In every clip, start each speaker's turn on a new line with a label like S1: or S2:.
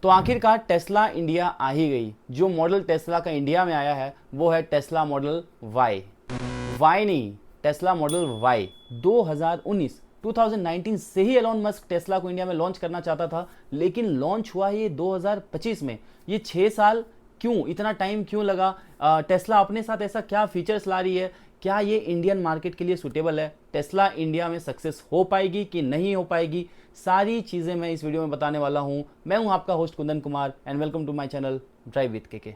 S1: तो आखिरकार Tesla India आ ही गई। जो मॉडल टेस्ला का इंडिया में आया है वो है टेस्ला मॉडल वाई। वाई नहीं, टेस्ला मॉडल वाई। 2019 से ही एलोन मस्क टेस्ला को इंडिया में लॉन्च करना चाहता था, लेकिन लॉन्च हुआ ये 2025 में। ये 6 साल क्यों, इतना टाइम क्यों लगा? टेस्ला अपने साथ ऐसा क्या फीचर्स ला रही है? क्या ये इंडियन मार्केट के लिए सुटेबल है? टेस्ला इंडिया में सक्सेस हो पाएगी कि नहीं हो पाएगी? सारी चीज़ें मैं इस वीडियो में बताने वाला हूं। मैं हूं आपका host Kundan Kumar and welcome to my channel drive with KK.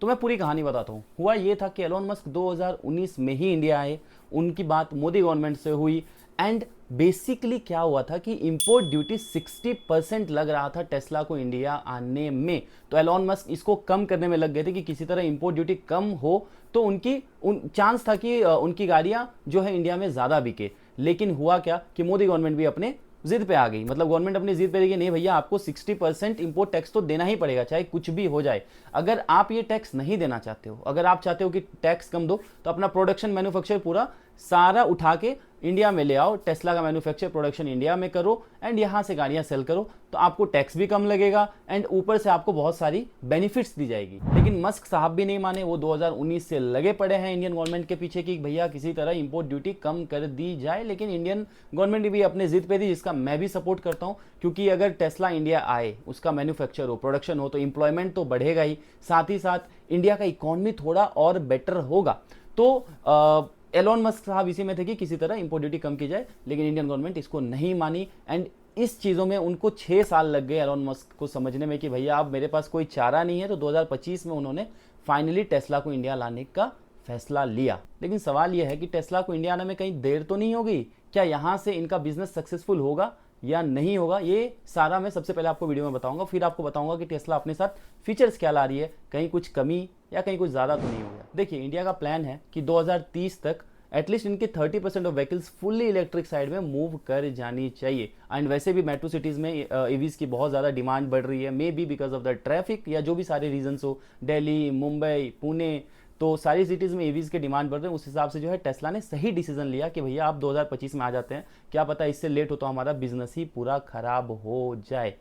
S1: तो मैं पूरी कहानी बताता हूँ। हुआ ये था कि एलोन मस्क 2019 में ही इंडिया आए, उनकी बात मोदी गवर्नमेंट से हुई एंड बेसिकली क्या हुआ था कि इंपोर्ट ड्यूटी 60% लग रहा था टेस्ला को इंडिया आने में। तो एलोन मस्क इसको कम करने में लग गए थे कि किसी तरह इंपोर्ट ड्यूटी कम हो तो उनकी चांस था कि उनकी गाड़ियां जो है इंडिया में ज़्यादा बिके। लेकिन हुआ क्या कि मोदी गवर्नमेंट भी अपने जिद पे आ गई। मतलब गवर्नमेंट अपनी जिद पे रही कि नहीं भैया, आपको 60% इंपोर्ट टैक्स तो देना ही पड़ेगा, चाहे कुछ भी हो जाए। अगर आप ये टैक्स नहीं देना चाहते हो, अगर आप चाहते हो कि टैक्स कम दो, तो अपना प्रोडक्शन मैन्युफैक्चर पूरा सारा उठा के इंडिया में ले आओ, टेस्ला का मैन्युफैक्चर प्रोडक्शन इंडिया में करो एंड यहाँ से गाड़ियाँ सेल करो, तो आपको टैक्स भी कम लगेगा एंड ऊपर से आपको बहुत सारी बेनिफिट्स दी जाएगी। लेकिन मस्क साहब भी नहीं माने। वो 2019 से लगे पड़े हैं इंडियन गवर्नमेंट के पीछे कि भैया किसी तरह इंपोर्ट ड्यूटी कम कर दी जाए। लेकिन इंडियन गवर्नमेंट भी अपने जिद पे थी, जिसका मैं भी सपोर्ट करता हूँ, क्योंकि अगर टेस्ला इंडिया आए, उसका मैन्युफैक्चर हो, प्रोडक्शन हो, तो इंप्लॉयमेंट तो बढ़ेगा ही, साथ ही साथ इंडिया का इकोनॉमी थोड़ा और बेटर होगा। तो एलोन मस्क साहब इसी में थे कि किसी तरह इंपोर्ट ड्यूटी कम की जाए, लेकिन इंडियन गवर्नमेंट इसको नहीं मानी एंड इस चीज़ों में उनको 6 साल लग गए एलोन मस्क को समझने में कि भैया अब मेरे पास कोई चारा नहीं है। तो 2025 में उन्होंने फाइनली टेस्ला को इंडिया लाने का फैसला लिया। लेकिन सवाल यह है कि टेस्ला को इंडिया आने में कहीं देर तो नहीं होगी? क्या यहाँ से इनका बिजनेस सक्सेसफुल होगा या नहीं होगा? ये सारा मैं सबसे पहले आपको वीडियो में बताऊंगा, फिर आपको बताऊंगा कि टेस्ला अपने साथ फीचर्स क्या ला रही है, कहीं कुछ कमी या कहीं कुछ ज़्यादा तो नहीं हो गया। देखिए, इंडिया का प्लान है कि 2030 तक एटलीस्ट इनके 30% of vehicles fully electric side में मूव कर जानी चाहिए। एंड वैसे भी मेट्रो सिटीज़ में ईवीज़ की बहुत ज़्यादा डिमांड बढ़ रही है, may be because of the traffic या जो भी सारे रीजंस हो, दिल्ली, मुंबई, पुणे, तो सारी सिटीज़ में ईवीज़ के डिमांड बढ़ रहे हैं। उस हिसाब से जो है टेस्ला ने सही डिसीजन लिया कि भैया आप 2025 में आ जाते हैं, क्या पता इससे लेट हो तो हमारा बिजनेस ही पूरा खराब हो जाए।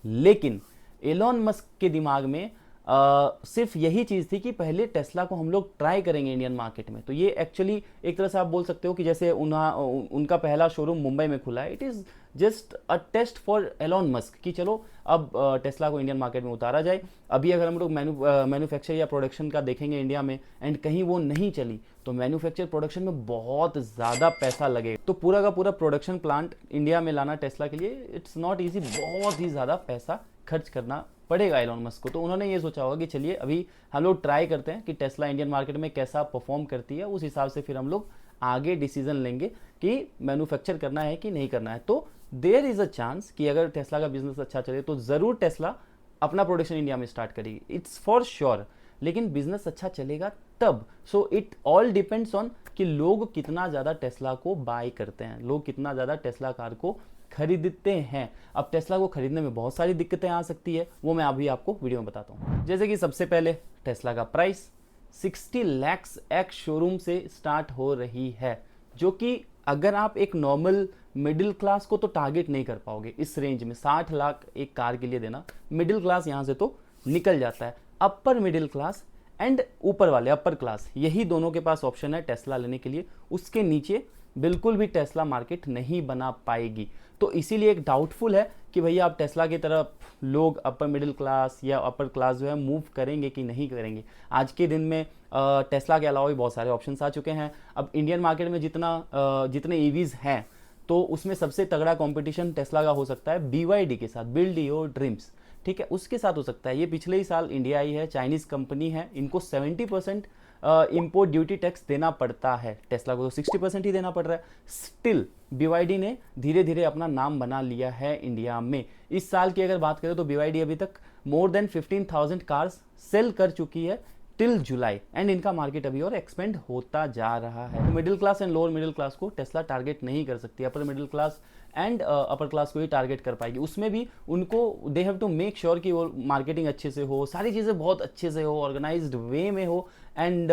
S1: लेकिन एलोन मस्क के दिमाग में सिर्फ यही चीज़ थी कि पहले टेस्ला को हम लोग ट्राई करेंगे इंडियन मार्केट में। तो ये एक्चुअली एक तरह से आप बोल सकते हो कि जैसे उनका पहला शोरूम मुंबई में खुला है, it is just a test for Elon Musk कि चलो अब टेस्ला को इंडियन मार्केट में उतारा जाए। अभी अगर हम लोग मैन्युफैक्चर या प्रोडक्शन का देखेंगे इंडिया में एंड कहीं वो नहीं चली, तो मैन्युफैक्चर प्रोडक्शन में बहुत ज़्यादा पैसा लगेगा। तो पूरा का पूरा प्रोडक्शन प्लांट इंडिया में लाना टेस्ला के लिए इट्स नॉट ईजी, बहुत ही ज़्यादा पैसा खर्च करना पड़ेगा एलोन मस्क को। तो उन्होंने ये सोचा होगा कि चलिए अभी हम लोग ट्राई करते हैं कि टेस्ला इंडियन मार्केट में कैसा परफॉर्म करती है, उस हिसाब से फिर हम लोग आगे डिसीजन लेंगे कि मैन्युफैक्चर करना है कि नहीं करना है। तो देयर इज़ अ चांस कि अगर टेस्ला का बिजनेस अच्छा चले तो ज़रूर टेस्ला अपना प्रोडक्शन इंडिया में स्टार्ट करेगी, इट्स फॉर श्योर। लेकिन बिजनेस अच्छा चलेगा तब। So it all depends on कि लोग कितना ज़्यादा टेस्ला को बाय करते हैं, लोग कितना ज़्यादा टेस्ला कार को खरीदते हैं। अब टेस्ला को खरीदने में बहुत सारी दिक्कतें आ सकती है, वो मैं अभी आपको वीडियो में बताता हूँ। जैसे कि सबसे पहले टेस्ला का प्राइस 60 लाख एक्स शोरूम से स्टार्ट हो रही है, जो कि अगर आप एक नॉर्मल मिडिल क्लास को तो टारगेट नहीं कर पाओगे। इस रेंज में 60 लाख एक कार के लिए देना, मिडिल क्लास यहाँ से तो निकल जाता है। अपर मिडिल क्लास एंड ऊपर वाले अपर क्लास, यही दोनों के पास ऑप्शन है टेस्ला लेने के लिए। उसके नीचे बिल्कुल भी टेस्ला मार्केट नहीं बना पाएगी। तो इसीलिए एक डाउटफुल है कि भैया आप टेस्ला की तरफ लोग अपर मिडिल क्लास या अपर क्लास जो है मूव करेंगे कि नहीं करेंगे। आज के दिन में टेस्ला के अलावा भी बहुत सारे ऑप्शंस आ चुके हैं। अब इंडियन मार्केट में जितने ईवीज़ हैं, तो उसमें सबसे तगड़ा कंपटीशन टेस्ला का हो सकता है BYD के साथ, बिल्ड योर ड्रीम्स, ठीक है, उसके साथ हो सकता है। ये पिछले ही साल इंडिया आई है, चाइनीज़ कंपनी है, इनको 70% इंपोर्ट ड्यूटी टैक्स देना पड़ता है, टेस्ला को तो 60% ही देना पड़ रहा है। स्टिल BYD ने धीरे धीरे अपना नाम बना लिया है इंडिया में। इस साल की अगर बात करें तो BYD अभी तक मोर देन 15,000 कार्स सेल कर चुकी है टिल जुलाई एंड इनका मार्केट अभी और एक्सपेंड होता जा रहा है। Middle class and lower middle class को टेस्ला टारगेट नहीं कर सकती, upper middle class and upper class को ही टारगेट कर पाएगी। उसमें भी उनको they have to make sure कि वो मार्केटिंग अच्छे से हो, सारी चीज़ें बहुत अच्छे से हो, ऑर्गेनाइज्ड वे में हो एंड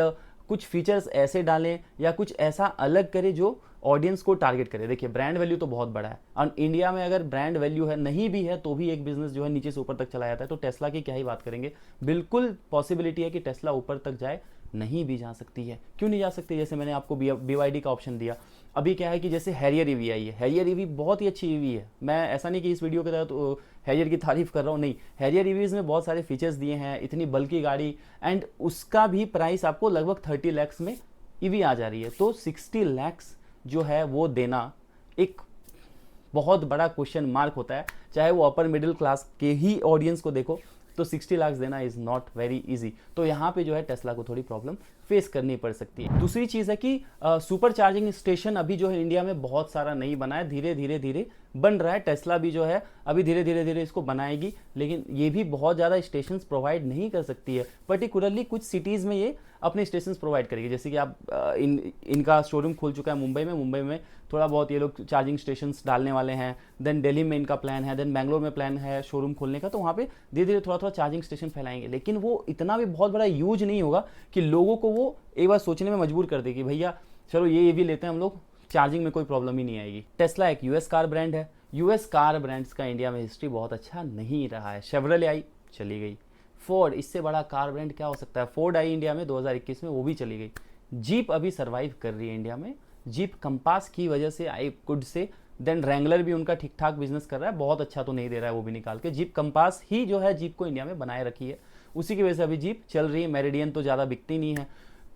S1: कुछ फीचर्स ऐसे डालें या कुछ ऐसा अलग करें जो ऑडियंस को टारगेट करे। देखिए ब्रांड वैल्यू तो बहुत बड़ा है और इंडिया में अगर ब्रांड वैल्यू है नहीं भी है तो भी एक बिजनेस जो है नीचे से ऊपर तक चला जाता है। तो टेस्ला की क्या ही बात करेंगे, बिल्कुल पॉसिबिलिटी है कि टेस्ला ऊपर तक जाए, नहीं भी जा सकती है। क्यों नहीं जा सकती? जैसे मैंने आपको BYD का ऑप्शन दिया। अभी क्या है कि जैसे हैरियर ईवी आई है, हैरियर ईवी बहुत ही अच्छी ईवी है। मैं ऐसा नहीं कि इस वीडियो के तहत तो हैरियर की तारीफ कर रहा हूँ, नहीं, हैरियर ईवीज में बहुत सारे फीचर्स दिए हैं, इतनी बल्कि गाड़ी, एंड उसका भी प्राइस आपको लगभग 30 लाख में ईवी आ जा रही है। तो 60 लाख जो है वो देना एक बहुत बड़ा क्वेश्चन मार्क होता है। चाहे वो अपर मिडिल क्लास के ही ऑडियंस को देखो तो 60 लाख देना इज नॉट वेरी इजी। तो यहाँ पे जो है टेस्ला को थोड़ी प्रॉब्लम फेस करनी पड़ सकती है। दूसरी चीज़ है कि सुपर चार्जिंग स्टेशन अभी जो है इंडिया में बहुत सारा नहीं बना है, धीरे धीरे बन रहा है। टेस्ला भी जो है अभी धीरे धीरे इसको बनाएगी, लेकिन ये भी बहुत ज़्यादा स्टेशन प्रोवाइड नहीं कर सकती है। पर्टिकुलरली कुछ सिटीज़ में ये अपने स्टेशन प्रोवाइड करेगी। जैसे कि आप इनका शोरूम खुल चुका है मुंबई में थोड़ा बहुत ये लोग चार्जिंग स्टेशंस डालने वाले हैं। देन दिल्ली में इनका प्लान है, देन बैंगलोर में प्लान है शोरूम खोलने का। तो वहाँ पे धीरे धीरे थोड़ा चार्जिंग स्टेशन फैलाएंगे, लेकिन वो इतना भी बहुत बड़ा यूज नहीं होगा कि लोगों को वो एक बार सोचने में मजबूर कर देगी भैया चलो ये भी लेते हैं हम लोग, चार्जिंग में कोई प्रॉब्लम ही नहीं आएगी। टेस्ला एक यूएस कार ब्रांड है। यूएस कार ब्रांड्स का इंडिया में हिस्ट्री बहुत अच्छा नहीं रहा है। शेवरले आई, चली गई। फोर्ड, इससे बड़ा कार ब्रांड क्या हो सकता है? फोर्ड आई इंडिया में 2021 में, वो भी चली गई। जीप अभी सर्वाइव कर रही है इंडिया में। जीप कंपास की वजह से आई गुड से। देन रैंगलर भी उनका ठीक ठाक बिजनेस कर रहा है, बहुत अच्छा तो नहीं दे रहा है वो भी निकाल के। जीप कंपास ही जो है जीप को इंडिया में बनाए रखी है, उसी की वजह से अभी जीप चल रही है। मेरिडियन तो ज़्यादा बिकती नहीं है।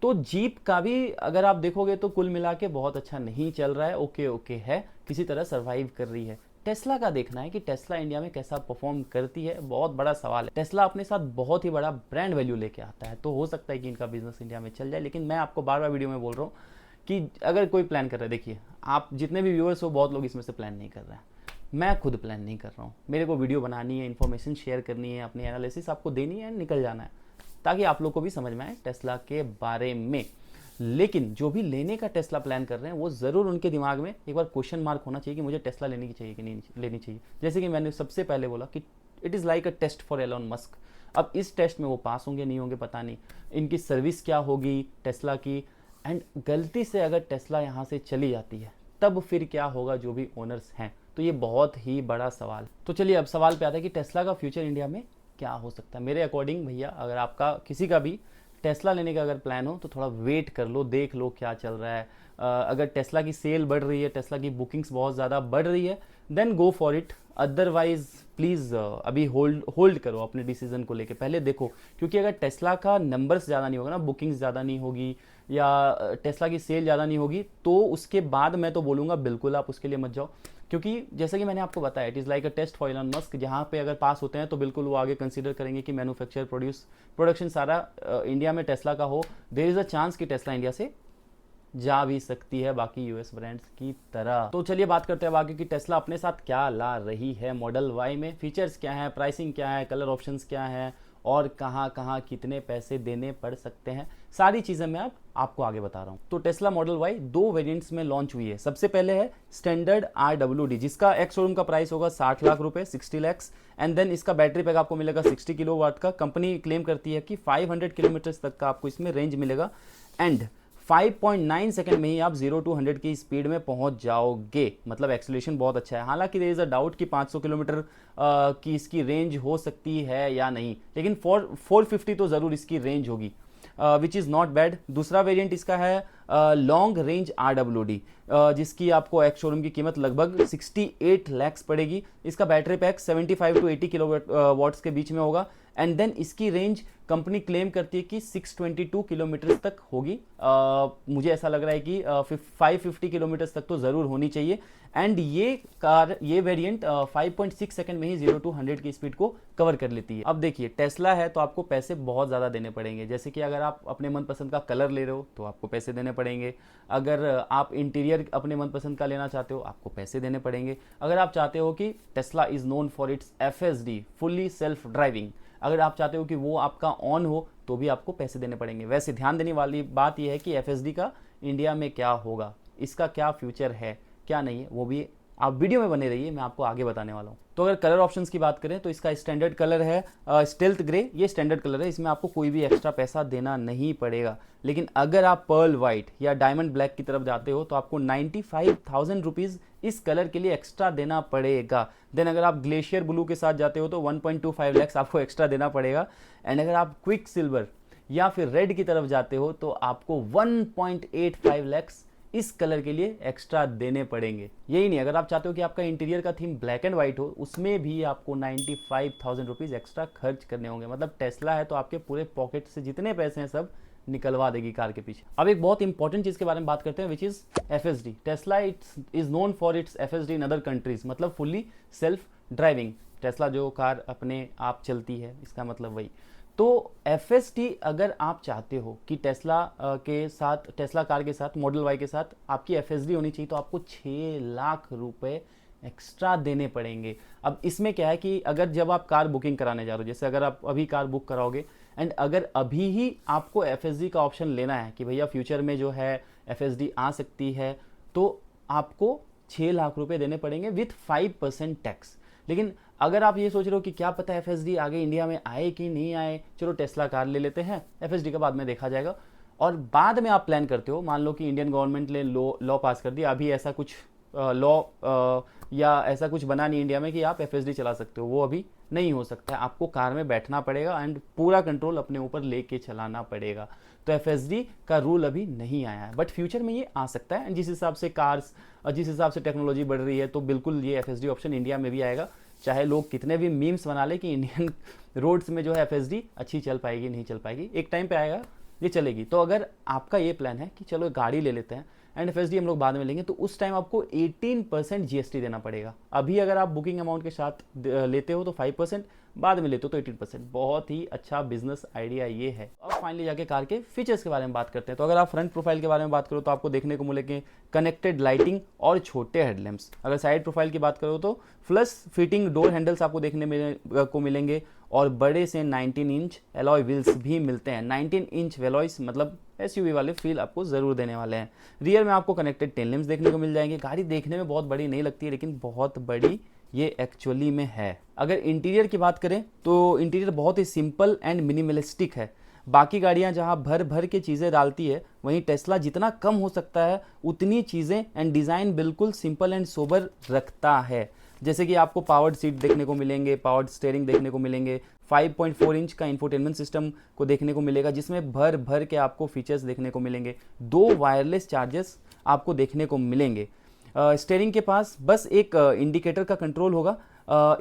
S1: तो जीप का भी अगर आप देखोगे तो कुल मिला के बहुत अच्छा नहीं चल रहा है, ओके है, किसी तरह सर्वाइव कर रही है। टेस्ला का देखना है कि टेस्ला इंडिया में कैसा परफॉर्म करती है, बहुत बड़ा सवाल है। टेस्ला अपने साथ बहुत ही बड़ा ब्रांड वैल्यू लेके आता है, तो हो सकता है कि इनका बिजनेस इंडिया में चल जाए। लेकिन मैं आपको बार बार वीडियो में बोल रहा हूँ कि अगर कोई प्लान कर रहा है, देखिए आप जितने भी व्यूअर्स हो बहुत लोग इसमें से प्लान नहीं कर रहे हैं, मैं खुद प्लान नहीं कर रहा हूँ। मेरे को वीडियो बनानी है, इन्फॉर्मेशन शेयर करनी है, अपनी एनालिसिस आपको देनी है, निकल जाना है, ताकि आप लोग को भी समझ में आए टेस्ला के बारे में। लेकिन जो भी लेने का टेस्ला प्लान कर रहे हैं वो ज़रूर उनके दिमाग में एक बार क्वेश्चन मार्क होना चाहिए कि मुझे टेस्ला लेनी चाहिए कि नहीं लेनी चाहिए। जैसे कि मैंने सबसे पहले बोला कि it is like a test for Elon Musk. अब इस टेस्ट में वो पास होंगे नहीं होंगे पता नहीं, इनकी सर्विस क्या होगी टेस्ला की, एंड गलती से अगर टेस्ला यहाँ से चली जाती है तब फिर क्या होगा जो भी ओनर्स हैं। तो ये बहुत ही बड़ा सवाल। तो चलिए अब सवाल पे आता है कि टेस्ला का फ्यूचर इंडिया में क्या हो सकता है। मेरे अकॉर्डिंग भैया अगर आपका किसी का भी टेस्ला लेने का अगर प्लान हो तो थोड़ा वेट कर लो, देख लो क्या चल रहा है। अगर टेस्ला की सेल बढ़ रही है, टेस्ला की बुकिंग्स बहुत ज़्यादा बढ़ रही है, then go for it. Otherwise please अभी होल्ड करो अपने डिसीजन को लेके, पहले देखो। क्योंकि अगर टेस्ला का नंबर्स ज़्यादा नहीं होगा ना, बुकिंग्स ज़्यादा नहीं होगी या टेस्ला की सेल ज़्यादा नहीं होगी, तो उसके बाद मैं तो बोलूँगा बिल्कुल आप उसके लिए मत जाओ। क्योंकि जैसे कि मैंने आपको बताया it is like a test for Elon Musk. जहाँ पे अगर पास होते हैं तो बिल्कुल वो आगे कंसीडर करेंगे कि मैन्युफैक्चर प्रोडक्शन सारा इंडिया में टेस्ला का हो। देयर इज़ अ चांस कि टेस्ला इंडिया से जा भी सकती है बाकी यूएस ब्रांड्स की तरह। तो चलिए बात करते हैं आगे कि टेस्ला अपने साथ क्या ला रही है मॉडल वाई में। फीचर्स क्या है, प्राइसिंग क्या है, कलर ऑप्शंस क्या है और कहाँ कहाँ कितने पैसे देने पड़ सकते हैं, सारी चीज़ें मैं आपको आगे बता रहा हूँ। तो टेस्ला मॉडल वाई 2 वेरिएंट्स में लॉन्च हुई है। सबसे पहले है स्टैंडर्ड RWD, जिसका एक्स शोरूम का प्राइस होगा 60 लाख रुपए, 60 लैक्स। एंड देन इसका बैटरी पैक आपको मिलेगा 60 किलोवाट का। कंपनी क्लेम करती है कि 500 किलोमीटर तक का आपको इसमें रेंज मिलेगा एंड 5.9 सेकंड में ही आप 0 to 100 की स्पीड में पहुंच जाओगे। मतलब एक्सेलरेशन बहुत अच्छा है। हालांकि देयर इज अ डाउट कि 500 किलोमीटर की इसकी रेंज हो सकती है या नहीं, लेकिन 450 तो ज़रूर इसकी रेंज होगी, विच इज़ नॉट बैड। दूसरा वेरिएंट इसका है लॉन्ग रेंज RWD, जिसकी आपको एक्स शोरूम की कीमत लगभग 68 लैक्स पड़ेगी। इसका बैटरी पैक 75 to 80 किलोवाट्स के बीच में होगा एंड देन इसकी रेंज कंपनी क्लेम करती है कि 622 किलोमीटर तक होगी। मुझे ऐसा लग रहा है कि 550 किलोमीटर तक तो ज़रूर होनी चाहिए। एंड ये वेरिएंट 5.6 सेकंड में ही 0 to 100 की स्पीड को कवर कर लेती है। अब देखिए टेस्ला है तो आपको पैसे बहुत ज़्यादा देने पड़ेंगे। जैसे कि अगर आप अपने मनपसंद का कलर ले रहे हो तो आपको पैसे देने पड़ेंगे। अगर आप इंटीरियर अपने मनपसंद का लेना चाहते हो आपको पैसे देने पड़ेंगे। अगर आप चाहते हो कि Tesla is known for its FSD, fully self driving, अगर आप चाहते हो कि वो आपका ऑन हो तो भी आपको पैसे देने पड़ेंगे। वैसे ध्यान देने वाली बात यह है कि FSD का इंडिया में क्या होगा, इसका क्या फ्यूचर है क्या नहीं है, वो भी आप वीडियो में बने रहिए, मैं आपको आगे बताने वाला हूँ। तो अगर कलर ऑप्शंस की बात करें तो इसका स्टैंडर्ड कलर है स्टेल्थ ग्रे, ये स्टैंडर्ड कलर है, इसमें आपको कोई भी एक्स्ट्रा पैसा देना नहीं पड़ेगा। लेकिन अगर आप पर्ल वाइट या डायमंड ब्लैक की तरफ जाते हो तो आपको 95,000 रुपीज़ इस कलर के लिए एक्स्ट्रा देना पड़ेगा। देन अगर आप ग्लेशियर ब्लू के साथ जाते हो तो 1.25 लैक्स आपको एक्स्ट्रा देना पड़ेगा। एंड अगर आप क्विक सिल्वर या फिर रेड की तरफ जाते हो तो आपको 1.85 लैक्स इस कलर के लिए एक्स्ट्रा देने पड़ेंगे। यही नहीं, अगर आप चाहते हो कि आपका इंटीरियर का थीम ब्लैक एंड व्हाइट हो, उसमें भी आपको 95,000 रुपीज़ एक्स्ट्रा खर्च करने होंगे। मतलब टेस्ला है तो आपके पूरे पॉकेट से जितने पैसे हैं सब निकलवा देगी कार के पीछे। अब एक बहुत इंपॉर्टेंट चीज़ के बारे में बात करते हैं, which is FSD। Tesla is known for its FSD in other countries, मतलब फुल्ली सेल्फ ड्राइविंग। टेस्ला जो कार अपने आप चलती है, इसका मतलब वही। तो FSD अगर आप चाहते हो कि टेस्ला के साथ, टेस्ला कार के साथ, मॉडल वाई के साथ आपकी FSD होनी चाहिए, तो आपको 6 लाख रुपए एक्स्ट्रा देने पड़ेंगे। अब इसमें क्या है कि अगर जब आप कार बुकिंग कराने जा रहे हो, जैसे अगर आप अभी कार बुक कराओगे एंड अगर अभी ही आपको FSD का ऑप्शन लेना है कि भैया फ्यूचर में जो है FSD आ सकती है, तो आपको 6 लाख रुपए देने पड़ेंगे विथ 5% टैक्स। लेकिन अगर आप ये सोच रहे हो कि क्या पता FSD आगे इंडिया में आए कि नहीं आए, चलो टेस्ला कार ले लेते हैं, FSD का बाद में देखा जाएगा, और बाद में आप प्लान करते हो, मान लो कि इंडियन गवर्नमेंट ने लॉ पास कर दिया, अभी ऐसा कुछ लॉ या ऐसा कुछ बना नहीं इंडिया में कि आप FSD चला सकते हो, वो अभी नहीं हो सकता है। आपको कार में बैठना पड़ेगा एंड पूरा कंट्रोल अपने ऊपर लेके चलाना पड़ेगा। तो FSD का रूल अभी नहीं आया है, बट फ्यूचर में ये आ सकता है। जिस हिसाब से कार्स, जिस हिसाब से टेक्नोलॉजी बढ़ रही है, तो बिल्कुल ये FSD ऑप्शन इंडिया में भी आएगा। चाहे लोग कितने भी मीम्स बना ले कि इंडियन रोड्स में जो है FSD अच्छी चल पाएगी, नहीं चल पाएगी, एक टाइम पे आएगा ये चलेगी। तो अगर आपका ये प्लान है कि चलो गाड़ी ले लेते हैं एंड FSD हम लोग बाद में लेंगे, तो उस टाइम आपको 18% GST देना पड़ेगा। अभी अगर आप बुकिंग अमाउंट के साथ लेते हो तो 5%, बाद में लेते हो तो 18%। बहुत ही अच्छा बिजनेस आइडिया ये है। अब फाइनली जाके कार के फीचर्स के बारे में बात करते हैं। तो अगर आप फ्रंट प्रोफाइल के बारे में बात करो तो आपको देखने को मिलेंगे कनेक्टेड लाइटिंग और छोटे हेडलैम्प्स। अगर साइड प्रोफाइल की बात करो तो फ्लश फिटिंग डोर हैंडल्स आपको देखने को मिलेंगे और बड़े से 19 इंच एलॉय व्हील्स भी मिलते हैं। 19 इंच एलॉयस मतलब SUV वाले फील आपको ज़रूर देने वाले हैं। रियर में आपको कनेक्टेड टेल लैम्प्स देखने को मिल जाएंगे। गाड़ी देखने में बहुत बड़ी नहीं लगती है, लेकिन बहुत बड़ी ये एक्चुअली में है। अगर इंटीरियर की बात करें तो इंटीरियर बहुत ही सिंपल एंड मिनिमलिस्टिक है। बाकी गाड़ियां जहां भर भर के चीज़ें डालती है, वहीं टेस्ला जितना कम हो सकता है उतनी चीज़ें एंड डिज़ाइन बिल्कुल सिंपल एंड सोबर रखता है। जैसे कि आपको पावर्ड सीट देखने को मिलेंगे, पावर्ड स्टीयरिंग देखने को मिलेंगे, 5.4 इंच का इंफोटेनमेंट सिस्टम को देखने को मिलेगा, जिसमें भर भर के आपको फीचर्स देखने को मिलेंगे। 2 वायरलेस चार्जर्स आपको देखने को मिलेंगे। स्टीयरिंग के पास बस एक इंडिकेटर का कंट्रोल होगा,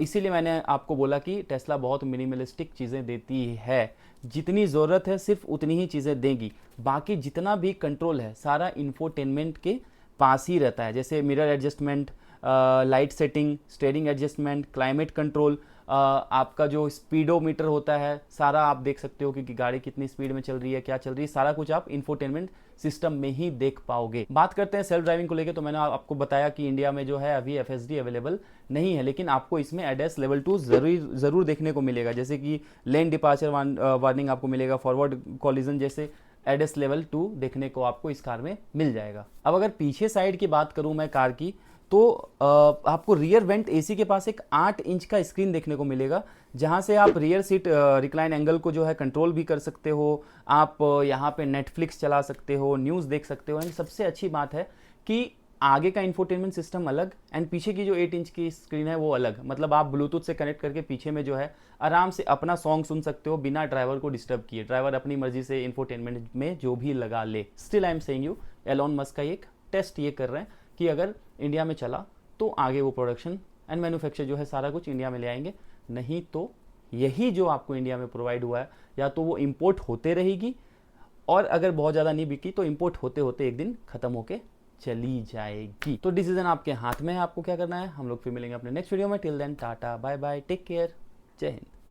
S1: इसीलिए मैंने आपको बोला कि टेस्ला बहुत मिनिमलिस्टिक चीज़ें देती है। जितनी ज़रूरत है सिर्फ उतनी ही चीज़ें देगी, बाकी जितना भी कंट्रोल है सारा इंफोटेनमेंट के पास ही रहता है। जैसे mirror adjustment, light setting, steering adjustment, climate control, आपका जो स्पीडोमीटर होता है सारा आप देख सकते हो कि गाड़ी कितनी स्पीड में चल रही है, क्या चल रही है, सारा कुछ आप इंफोटेनमेंट सिस्टम में ही देख पाओगे। बात करते हैं सेल्फ ड्राइविंग को लेके, तो मैंने आपको बताया कि इंडिया में जो है अभी FSD अवेलेबल नहीं है, लेकिन आपको इसमें ADAS लेवल 2 ज़रूर देखने को मिलेगा। जैसे कि लेन डिपार्चर वार्निंग आपको मिलेगा, फॉरवर्ड कॉलिजन जैसे ADAS लेवल 2 देखने को आपको इस कार में मिल जाएगा। अब अगर पीछे साइड की बात करूं मैं कार की, तो आपको रियर वेंट AC के पास एक 8 इंच का स्क्रीन देखने को मिलेगा, जहां से आप रियर सीट रिक्लाइन एंगल को जो है कंट्रोल भी कर सकते हो। आप यहां पे नेटफ्लिक्स चला सकते हो, न्यूज़ देख सकते हो। एंड सबसे अच्छी बात है कि आगे का इंफोटेनमेंट सिस्टम अलग एंड पीछे की जो 8 इंच की स्क्रीन है वो अलग। मतलब आप ब्लूटूथ से कनेक्ट करके पीछे में जो है आराम से अपना सॉन्ग सुन सकते हो बिना ड्राइवर को डिस्टर्ब किए। ड्राइवर अपनी मर्जी से इंफोटेनमेंट में जो भी लगा ले। Still I am saying you, Elon Musk का एक टेस्ट ये कर रहे हैं कि अगर इंडिया में चला तो आगे वो प्रोडक्शन एंड मैन्युफैक्चर जो है सारा कुछ इंडिया में ले आएंगे, नहीं तो यही जो आपको इंडिया में प्रोवाइड हुआ है या तो वो इंपोर्ट होते रहेगी, और अगर बहुत ज़्यादा नहीं बिकी तो इंपोर्ट होते होते एक दिन खत्म होके चली जाएगी। तो डिसीजन आपके हाथ में है, आपको क्या करना है। हम लोग फिर मिलेंगे अपने नेक्स्ट वीडियो में। Till then tata bye bye, take care, जय हिंद।